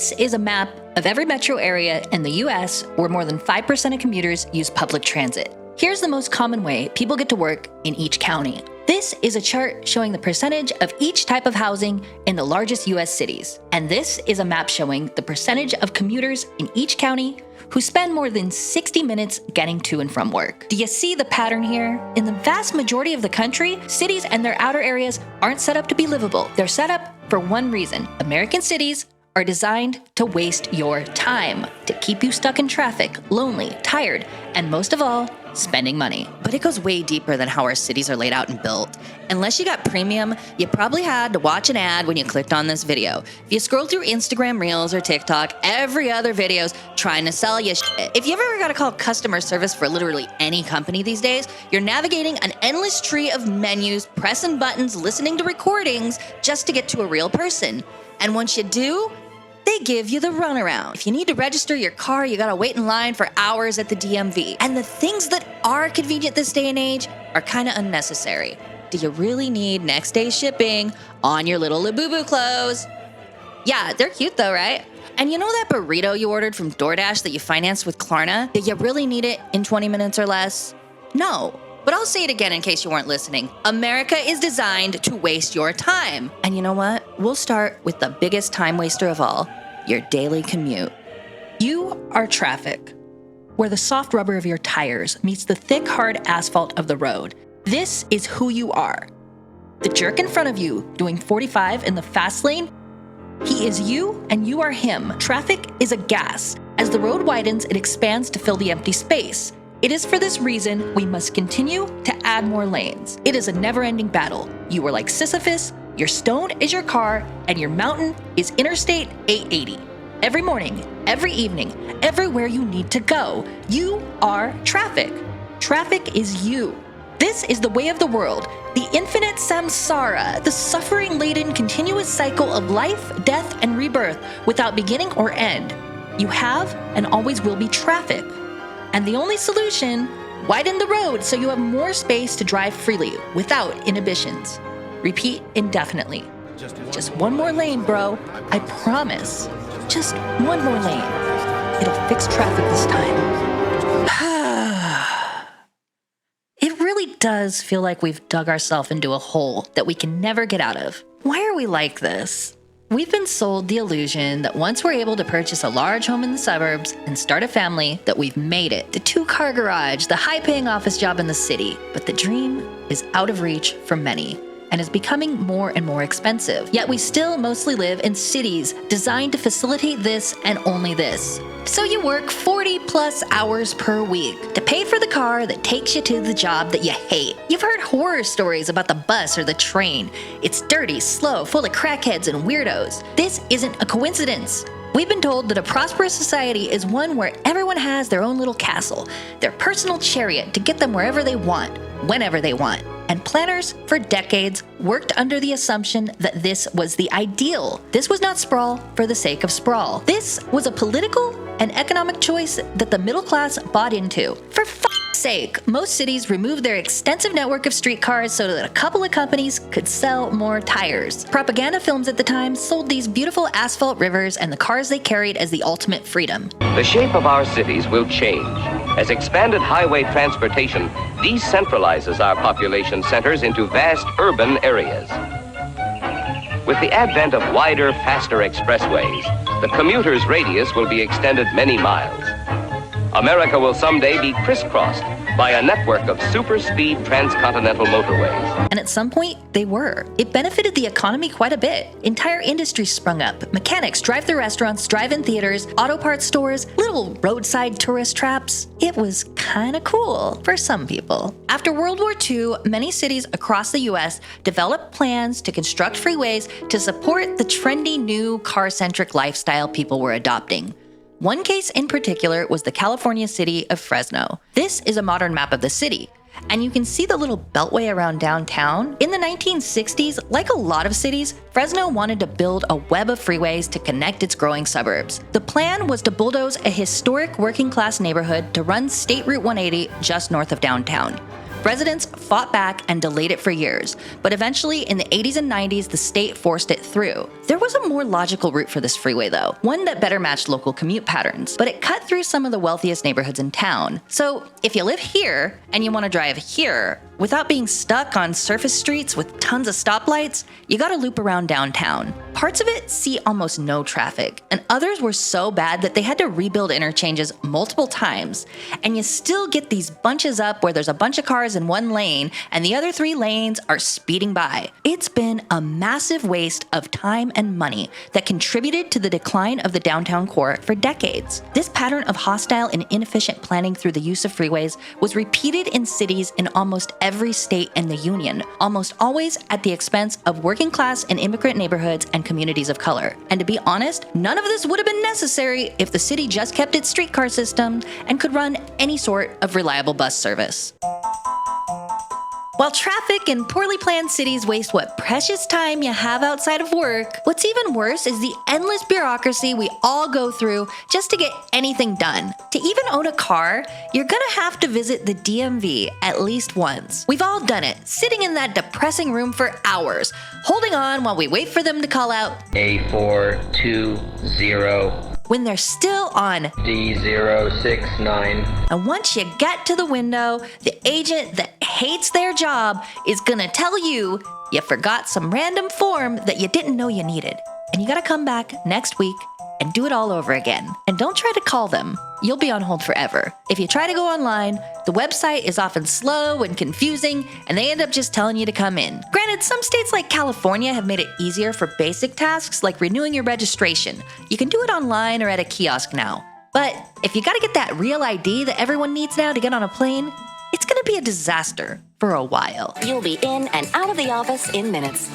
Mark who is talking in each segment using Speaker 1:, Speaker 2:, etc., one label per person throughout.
Speaker 1: This is a map of every metro area in the US where more than 5% of commuters use public transit. Here's the most common way people get to work in each county. This is a chart showing the percentage of each type of housing in the largest US cities. And this is a map showing the percentage of commuters in each county who spend more than 60 minutes getting to and from work. Do you see the pattern here? In the vast majority of the country, cities and their outer areas aren't set up to be livable. They're set up for one reason. American cities are designed to waste your time, to keep you stuck in traffic, lonely, tired, and most of all, spending money.
Speaker 2: But it goes way deeper than how our cities are laid out and built. Unless you got premium, you probably had to watch an ad when you clicked on this video. If you scroll through Instagram Reels or TikTok, every other video's trying to sell you shit. If you've ever got to call customer service for literally any company these days, you're navigating an endless tree of menus, pressing buttons, listening to recordings just to get to a real person. And once you do, they give you the runaround. If you need to register your car, you gotta wait in line for hours at the DMV. And the things that are convenient this day and age are kinda unnecessary. Do you really need next day shipping on your little Labubu clothes? Yeah, they're cute though, right? And you know that burrito you ordered from DoorDash that you financed with Klarna? Do you really need it in 20 minutes or less? No. But I'll say it again in case you weren't listening. America is designed to waste your time. And you know what? We'll start with the biggest time waster of all, your daily commute.
Speaker 1: You are traffic, where the soft rubber of your tires meets the thick, hard asphalt of the road. This is who you are. The jerk in front of you doing 45 in the fast lane, he is you and you are him. Traffic is a gas. As the road widens, it expands to fill the empty space. It is for this reason we must continue to add more lanes. It is a never-ending battle. You are like Sisyphus, your stone is your car, and your mountain is Interstate 880. Every morning, every evening, everywhere you need to go, you are traffic. Traffic is you. This is the way of the world, the infinite samsara, the suffering-laden continuous cycle of life, death, and rebirth without beginning or end. You have and always will be traffic. And the only solution, widen the road so you have more space to drive freely without inhibitions. Repeat indefinitely. Just one more lane, bro. I promise. Just one more lane. It'll fix traffic this time. It really does feel like we've dug ourselves into a hole that we can never get out of. Why are we like this? We've been sold the illusion that once we're able to purchase a large home in the suburbs and start a family, that we've made it. The 2-car garage, the high-paying office job in the city. But the dream is out of reach for many and is becoming more and more expensive. Yet we still mostly live in cities designed to facilitate this and only this. So you work 40+ hours per week to pay for the car that takes you to the job that you hate. You've heard horror stories about the bus or the train. It's dirty, slow, full of crackheads and weirdos. This isn't a coincidence. We've been told that a prosperous society is one where everyone has their own little castle, their personal chariot to get them wherever they want, whenever they want. And planners for decades worked under the assumption that this was the ideal. This was not sprawl for the sake of sprawl. This was a political and economic choice that the middle class bought into. For f***'s sake, most cities removed their extensive network of streetcars so that a couple of companies could sell more tires. Propaganda films at the time sold these beautiful asphalt rivers and the cars they carried as the ultimate freedom.
Speaker 3: The shape of our cities will change. As expanded highway transportation decentralizes our population centers into vast urban areas. With the advent of wider, faster expressways, the commuter's radius will be extended many miles. America will someday be crisscrossed by a network of super-speed transcontinental motorways.
Speaker 1: And at some point, they were. It benefited the economy quite a bit. Entire industries sprung up. Mechanics, drive-through restaurants, drive-in theaters, auto parts stores, little roadside tourist traps. It was kind of cool for some people. After World War II, many cities across the US developed plans to construct freeways to support the trendy new car-centric lifestyle people were adopting. One case in particular was the California city of Fresno. This is a modern map of the city, and you can see the little beltway around downtown. In the 1960s, like a lot of cities, Fresno wanted to build a web of freeways to connect its growing suburbs. The plan was to bulldoze a historic working-class neighborhood to run State Route 180 just north of downtown. Residents fought back and delayed it for years, but eventually in the 80s and 90s, the state forced it through.
Speaker 2: There was a more logical route for this freeway though, one that better matched local commute patterns, but it cut through some of the wealthiest neighborhoods in town. So if you live here and you want to drive here, without being stuck on surface streets with tons of stoplights, you gotta loop around downtown. Parts of it see almost no traffic, and others were so bad that they had to rebuild interchanges multiple times. And you still get these bunches up where there's a bunch of cars in one lane and the other 3 lanes are speeding by. It's been a massive waste of time and money that contributed to the decline of the downtown core for decades. This pattern of hostile and inefficient planning through the use of freeways was repeated in cities in almost every state in the union, almost always at the expense of working class and immigrant neighborhoods and communities of color. And to be honest, none of this would have been necessary if the city just kept its streetcar system and could run any sort of reliable bus service. While traffic and poorly planned cities waste what precious time you have outside of work, what's even worse is the endless bureaucracy we all go through just to get anything done. To even own a car, you're gonna have to visit the DMV at least once. We've all done it, sitting in that depressing room for hours, holding on while we wait for them to call out
Speaker 4: A420
Speaker 2: when they're still on
Speaker 4: D069.
Speaker 2: And once you get to the window, the agent that hates their job is gonna tell you you forgot some random form that you didn't know you needed. And you gotta come back next week and do it all over again. And don't try to call them. You'll be on hold forever. If you try to go online, the website is often slow and confusing, and they end up just telling you to come in. Granted, some states like California have made it easier for basic tasks like renewing your registration. You can do it online or at a kiosk now. But if you gotta get that real ID that everyone needs now to get on a plane, it's gonna be a disaster for a while.
Speaker 5: You'll be in and out of the office in minutes.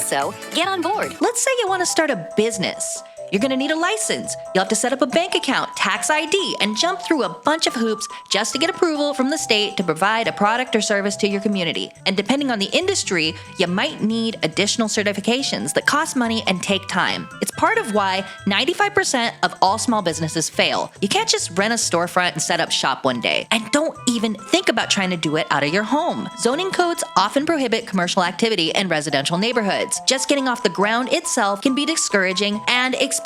Speaker 5: So get on board.
Speaker 2: Let's say you want to start a business. You're going to need a license. You'll have to set up a bank account, tax ID, and jump through a bunch of hoops just to get approval from the state to provide a product or service to your community. And depending on the industry, you might need additional certifications that cost money and take time. It's part of why 95% of all small businesses fail. You can't just rent a storefront and set up shop one day. And don't even think about trying to do it out of your home. Zoning codes often prohibit commercial activity in residential neighborhoods. Just getting off the ground itself can be discouraging and expensive.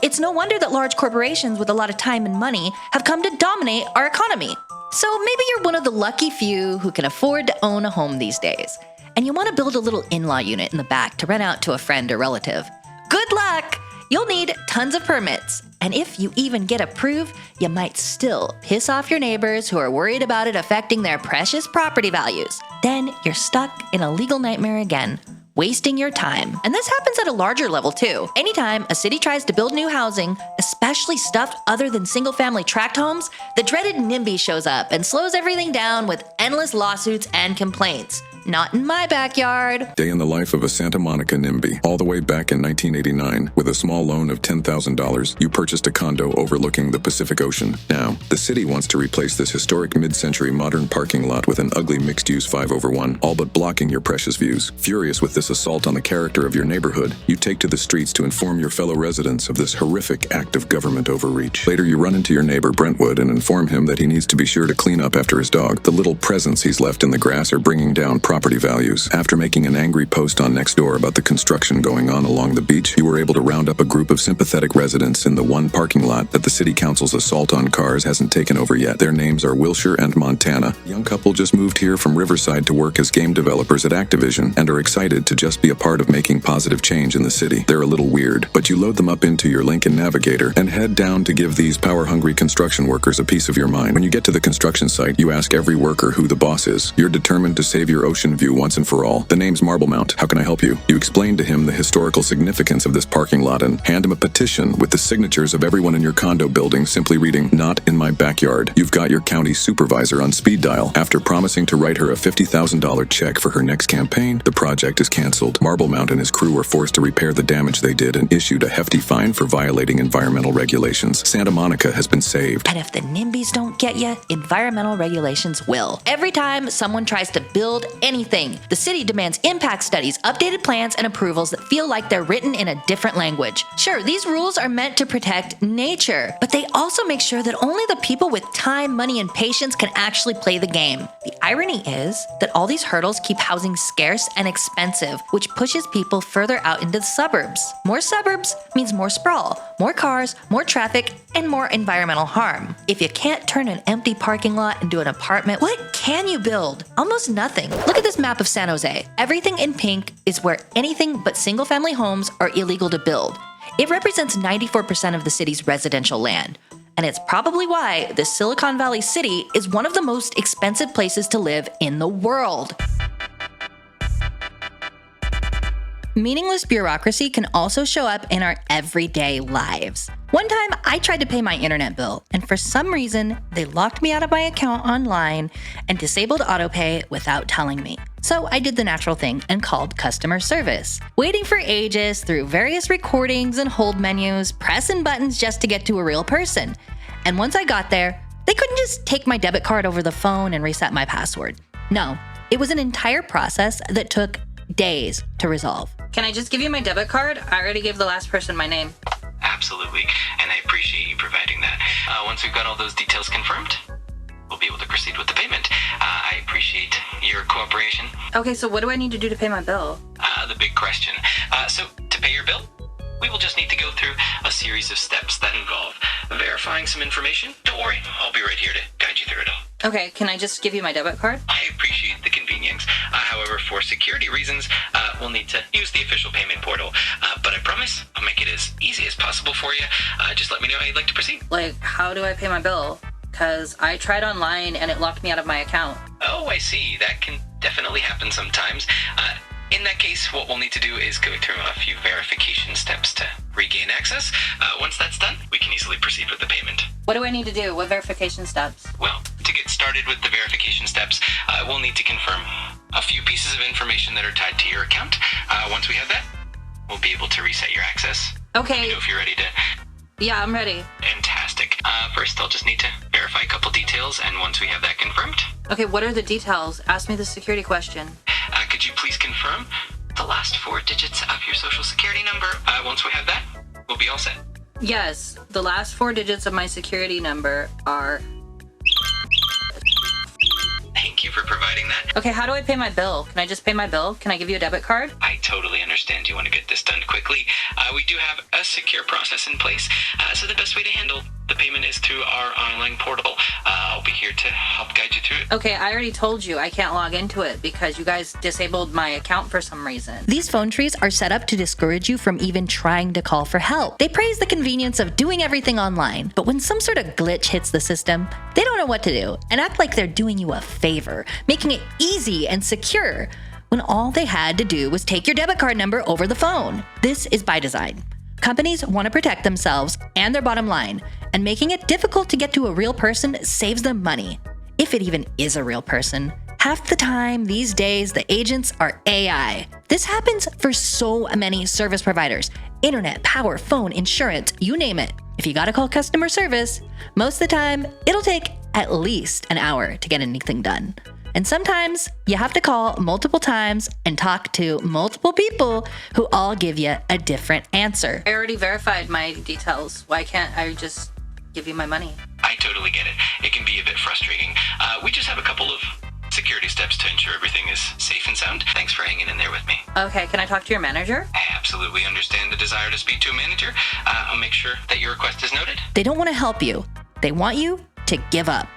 Speaker 2: It's no wonder that large corporations with a lot of time and money have come to dominate our economy. So maybe you're one of the lucky few who can afford to own a home these days, and you want to build a little in-law unit in the back to rent out to a friend or relative. Good luck! You'll need tons of permits, and if you even get approved, you might still piss off your neighbors who are worried about it affecting their precious property values. Then you're stuck in a legal nightmare again, wasting your time. And this happens at a larger level too. Anytime a city tries to build new housing, especially stuff other than single-family tract homes, the dreaded Nimbys shows up and slows everything down with endless lawsuits and complaints. Not in my backyard.
Speaker 6: Day in the life of a Santa Monica NIMBY. All the way back in 1989, with a small loan of $10,000, you purchased a condo overlooking the Pacific Ocean. Now, the city wants to replace this historic mid-century modern parking lot with an ugly mixed-use 5/1, all but blocking your precious views. Furious with this assault on the character of your neighborhood, you take to the streets to inform your fellow residents of this horrific act of government overreach. Later, you run into your neighbor Brentwood and inform him that he needs to be sure to clean up after his dog. The little presents he's left in the grass are bringing down property values. After making an angry post on Nextdoor about the construction going on along the beach, you were able to round up a group of sympathetic residents in the one parking lot that the city council's assault on cars hasn't taken over yet. Their names are Wilshire and Montana. A young couple just moved here from Riverside to work as game developers at Activision and are excited to just be a part of making positive change in the city. They're a little weird, but you load them up into your Lincoln Navigator and head down to give these power-hungry construction workers a piece of your mind. When you get to the construction site, you ask every worker who the boss is. You're determined to save your ocean view once and for all. The name's Marble Mount. How can I help you? You explain to him the historical significance of this parking lot and hand him a petition with the signatures of everyone in your condo building simply reading, "Not in my backyard." You've got your county supervisor on speed dial. After promising to write her a $50,000 check for her next campaign, the project is canceled. Marble Mount and his crew were forced to repair the damage they did and issued a hefty fine for violating environmental regulations. Santa Monica has been saved.
Speaker 2: And if the Nimbys don't get you, environmental regulations will. Every time someone tries to build anything
Speaker 1: anything. The city demands impact studies, updated plans, and approvals that feel like they're written in a different language. Sure, these rules are meant to protect nature, but they also make sure that only the people with time, money, and patience can actually play the game. The irony is that all these hurdles keep housing scarce and expensive, which pushes people further out into the suburbs. More suburbs means more sprawl, more cars, more traffic, and more environmental harm. If you can't turn an empty parking lot into an apartment, what can you build? Almost nothing. Look at this map of San Jose. Everything in pink is where anything but single-family homes are illegal to build. It represents 94% of the city's residential land. And it's probably why the Silicon Valley city is one of the most expensive places to live in the world. Meaningless bureaucracy can also show up in our everyday lives. One time, I tried to pay my internet bill, and for some reason, they locked me out of my account online and disabled autopay without telling me. So I did the natural thing and called customer service, waiting for ages through various recordings and hold menus, pressing buttons just to get to a real person. And once I got there, they couldn't just take my debit card over the phone and reset my password. No, it was an entire process that took days to resolve.
Speaker 2: Can I just give you my debit card? I already gave the last person my name.
Speaker 7: Absolutely, and I appreciate you providing that. Once we've got all those details confirmed, we'll be able to proceed with the payment. I appreciate your cooperation.
Speaker 2: Okay, so what do I need to do to pay my bill?
Speaker 7: The big question. So to pay your bill, we will just need to go through a series of steps that involve verifying some information. Don't worry, I'll be right here to guide you through it all.
Speaker 2: Okay, can I just give you my debit card?
Speaker 7: I appreciate the convenience. However, for security reasons, we'll need to use the official payment portal. But I promise I'll make it as easy as possible for you. Just let me know how you'd like to proceed.
Speaker 2: Like, how do I pay my bill? Because I tried online and it locked me out of my account.
Speaker 7: Oh, I see. That can definitely happen sometimes. In that case, what we'll need to do is go through a few verification steps to regain access. Once that's done, we can easily proceed with the payment.
Speaker 2: What do I need to do? What verification steps?
Speaker 7: Well, to get started with the verification steps, we'll need to confirm a few pieces of information that are tied to your account. Once we have that, we'll be able to reset your access.
Speaker 2: Okay.
Speaker 7: Let me know if you're ready to.
Speaker 2: Yeah, I'm ready.
Speaker 7: Fantastic. First, I'll just need to verify a couple details, and once we have that confirmed.
Speaker 2: Okay, what are the details? Ask me the security question.
Speaker 7: Could you please confirm the last 4 digits of your social security number? Once we have that, we'll be all set.
Speaker 2: Yes, the last 4 digits of my security number are...
Speaker 7: Thank you for providing that.
Speaker 2: Okay, how do I pay my bill? Can I just pay my bill? Can I give you a debit card?
Speaker 7: I totally understand you want to get this done quickly. We do have a secure process in place, so the best way to handle the payment is through our online portal. I'll be here to help guide you through it.
Speaker 2: Okay, I already told you I can't log into it because you guys disabled my account for some reason.
Speaker 1: These phone trees are set up to discourage you from even trying to call for help. They praise the convenience of doing everything online, but when some sort of glitch hits the system, they don't know what to do and act like they're doing you a favor, making it easy and secure, when all they had to do was take your debit card number over the phone. This is by design. Companies want to protect themselves and their bottom line, and making it difficult to get to a real person saves them money. If it even is a real person. Half the time these days, the agents are AI. This happens for so many service providers. Internet, power, phone, insurance, you name it. If you gotta call customer service, most of the time, it'll take at least an hour to get anything done. And sometimes you have to call multiple times and talk to multiple people who all give you a different answer.
Speaker 2: I already verified my details. Why can't I just give you my money?
Speaker 7: I totally get it. It can be a bit frustrating. We just have a couple of security steps to ensure everything is safe and sound. Thanks for hanging in there with me.
Speaker 2: Okay, can I talk to your manager?
Speaker 7: I absolutely understand the desire to speak to a manager. I'll make sure that your request is noted.
Speaker 1: They don't want to help you. They want you to give up.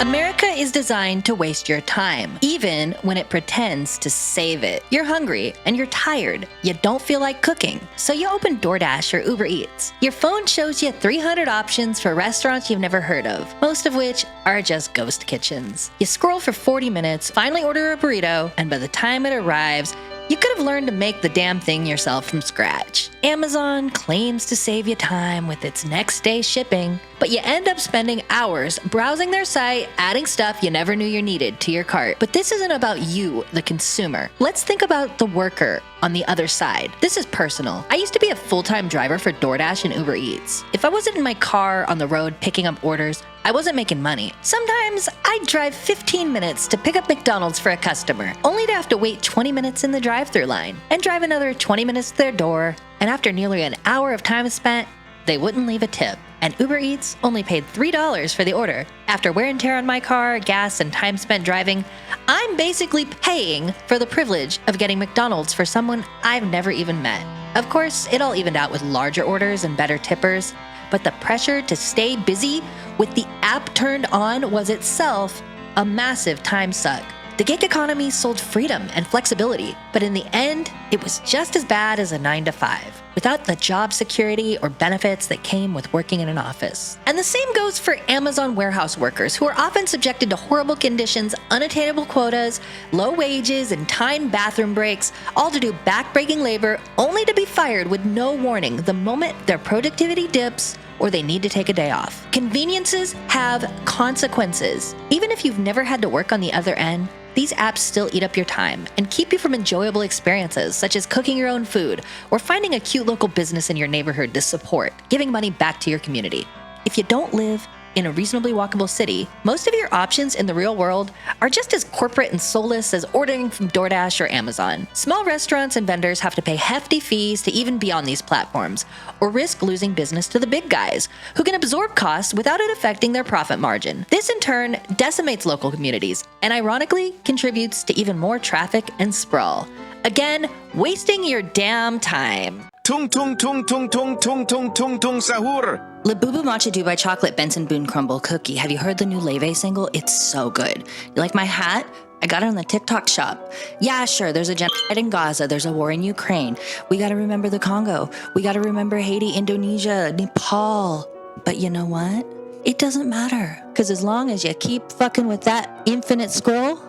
Speaker 1: America is designed to waste your time, even when it pretends to save it. You're hungry and you're tired. You don't feel like cooking, so you open DoorDash or Uber Eats. Your phone shows you 300 options for restaurants you've never heard of, most of which are just ghost kitchens. You scroll for 40 minutes, finally order a burrito, and by the time it arrives, you could have learned to make the damn thing yourself from scratch. Amazon claims to save you time with its next day shipping, but you end up spending hours browsing their site, adding stuff you never knew you needed to your cart. But this isn't about you, the consumer. Let's think about the worker on the other side. This is personal. I used to be a full-time driver for DoorDash and Uber Eats. If I wasn't in my car on the road picking up orders, I wasn't making money. Sometimes I'd drive 15 minutes to pick up McDonald's for a customer, only to have to wait 20 minutes in the drive-thru line, and drive another 20 minutes to their door, and after nearly an hour of time spent, they wouldn't leave a tip. And Uber Eats only paid $3 for the order. After wear and tear on my car, gas, and time spent driving, I'm basically paying for the privilege of getting McDonald's for someone I've never even met. Of course, it all evened out with larger orders and better tippers, but the pressure to stay busy with the app turned on was itself a massive time suck. The gig economy sold freedom and flexibility, but in the end, it was just as bad as a 9-to-5, without the job security or benefits that came with working in an office. And the same goes for Amazon warehouse workers, who are often subjected to horrible conditions, unattainable quotas, low wages, and timed bathroom breaks, all to do backbreaking labor only to be fired with no warning the moment their productivity dips or they need to take a day off. Conveniences have consequences. Even if you've never had to work on the other end, these apps still eat up your time and keep you from enjoyable experiences such as cooking your own food or finding a cute local business in your neighborhood to support, giving money back to your community. If you don't live in a reasonably walkable city, most of your options in the real world are just as corporate and soulless as ordering from DoorDash or Amazon. Small restaurants and vendors have to pay hefty fees to even be on these platforms, or risk losing business to the big guys, who can absorb costs without it affecting their profit margin. This in turn decimates local communities, and ironically contributes to even more traffic and sprawl. Again, wasting your damn time.
Speaker 8: Tung tung tung tung tung tung tung tung tung sahur.
Speaker 2: Labubu Matcha Dubai Chocolate Benson Boon Crumble Cookie. Have you heard the new Leve single? It's so good. You like my hat? I got it on the TikTok shop. Yeah, sure, there's a genocide in Gaza. There's a war in Ukraine. We gotta remember the Congo. We gotta remember Haiti, Indonesia, Nepal. But you know what? It doesn't matter. Because as long as you keep fucking with that infinite scroll,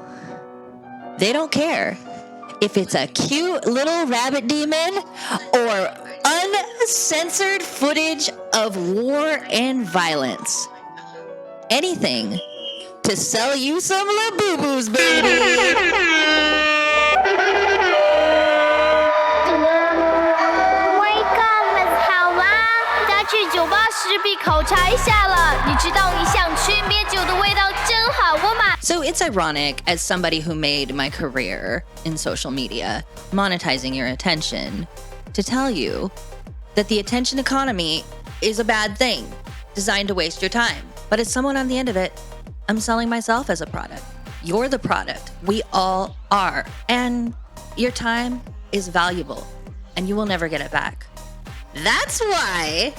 Speaker 2: they don't care if it's a cute little rabbit demon or uncensored footage of war and violence. Anything to sell you some Labubus, baby.
Speaker 9: 酒吧势必考察一下了，你知道你想区别酒的味道真好不嘛？
Speaker 2: So it's ironic, as somebody who made my career in social media, monetizing your attention, to tell you that the attention economy is a bad thing, designed to waste your time. But as someone on the end of it, I'm selling myself as a product. You're the product. We all are. And your time is valuable, and you will never get it back. That's why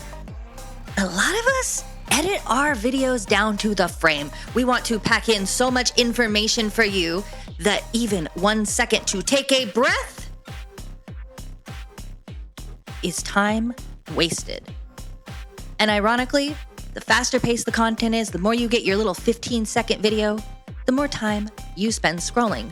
Speaker 2: a lot of us edit our videos down to the frame. We want to pack in so much information for you that even 1 second to take a breath is time wasted. And ironically, the faster paced the content is, the more you get your little 15-second video, the more time you spend scrolling.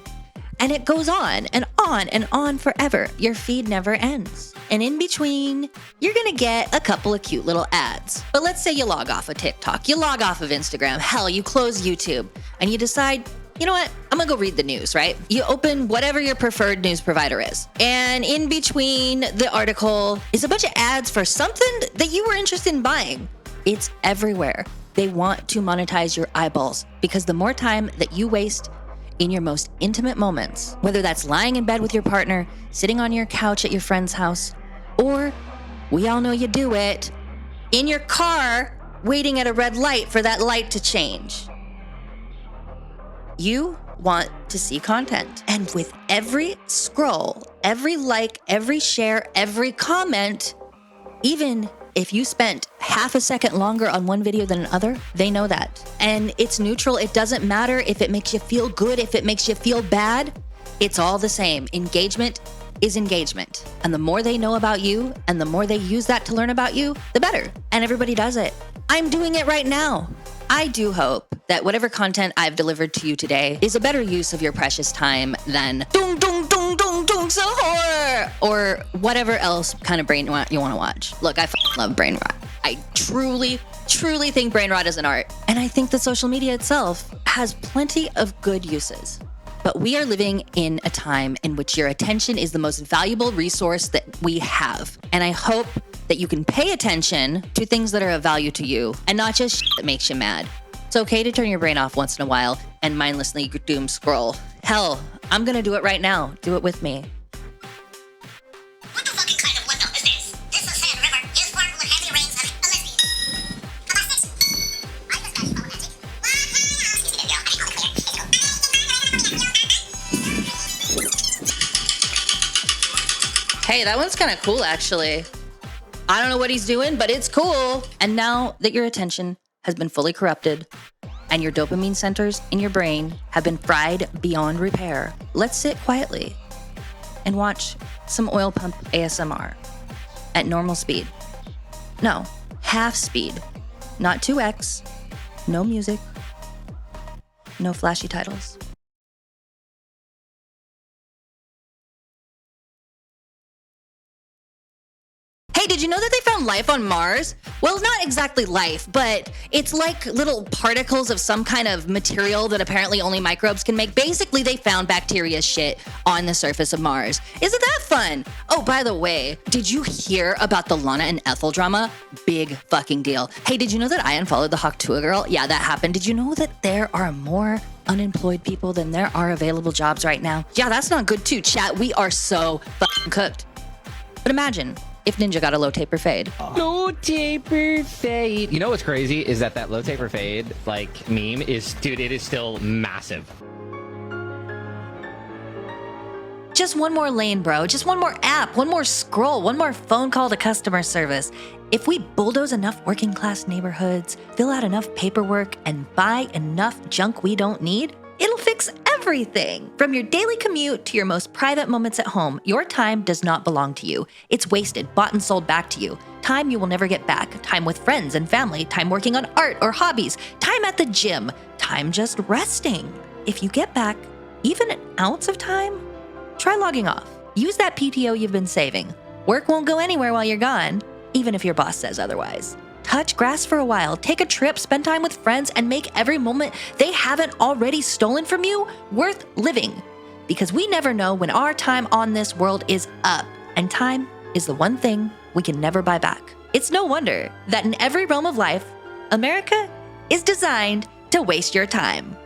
Speaker 2: And it goes on and on and on forever. Your feed never ends. And in between, you're gonna get a couple of cute little ads. But let's say you log off of TikTok, you log off of Instagram, hell, you close YouTube, and you decide, you know what, I'm gonna go read the news, right? You open whatever your preferred news provider is. And in between the article is a bunch of ads for something that you were interested in buying. It's everywhere. They want to monetize your eyeballs, because the more time that you waste in your most intimate moments, whether that's lying in bed with your partner, sitting on your couch at your friend's house, or, we all know you do it, in your car, waiting at a red light for that light to change. You want to see content. And with every scroll, every like, every share, every comment, even if you spent half a second longer on one video than another, they know that. And it's neutral. It doesn't matter if it makes you feel good, if it makes you feel bad. It's all the same. Engagement is engagement. And the more they know about you and the more they use that to learn about you, the better. And everybody does it. I'm doing it right now. I do hope that whatever content I've delivered to you today is a better use of your precious time than dung dung dung dung dung sahur or whatever else kind of brain rot you want to watch. Look, I love brain rot. I truly think brain rot is an art. And I think that social media itself has plenty of good uses. But we are living in a time in which your attention is the most valuable resource that we have. And I hope that you can pay attention to things that are of value to you and not just shit that makes you mad. It's okay to turn your brain off once in a while and mindlessly doom scroll. Hell, I'm gonna do it right now. Do it with me.
Speaker 10: What the fucking kind of window is this? This is Sand River is formed with heavy rains and Olympian. I was studying magic.
Speaker 2: Hey, that one's kind of cool, actually. I don't know what he's doing, but it's cool. And now that your attention has been fully corrupted and your dopamine centers in your brain have been fried beyond repair, let's sit quietly and watch some oil pump ASMR at normal speed. No, half speed. Not 2x, no music, no flashy titles. Hey, did you know that they found life on Mars? Well, it's not exactly life, but it's like little particles of some kind of material that apparently only microbes can make. Basically, they found bacteria shit on the surface of Mars. Isn't that fun? Oh, by the way, did you hear about the Lana and Ethel drama? Big fucking deal. Hey, did you know that I unfollowed the 𝐘𝐒𝐒𝐓𝐄 girl? Yeah, that happened. Did you know that there are more unemployed people than there are available jobs right now? Yeah, that's not good too, chat. We are so fucking cooked. But imagine if Ninja got a low taper fade.
Speaker 11: Low taper fade. You know what's crazy is that low taper fade like meme is, dude, it is still massive.
Speaker 1: Just one more lane, bro. Just one more app, one more scroll, one more phone call to customer service. If we bulldoze enough working class neighborhoods, fill out enough paperwork, and buy enough junk we don't need, it'll fix everything. From your daily commute to your most private moments at home, your time does not belong to you. It's wasted, bought and sold back to you. Time you will never get back. Time with friends and family, time working on art or hobbies, time at the gym, time just resting. If you get back even an ounce of time, try logging off. Use that PTO you've been saving. Work won't go anywhere while you're gone, even if your boss says otherwise. Touch grass for a while, take a trip, spend time with friends, and make every moment they haven't already stolen from you worth living. Because we never know when our time on this world is up, and time is the one thing we can never buy back. It's no wonder that in every realm of life, America is designed to waste your time.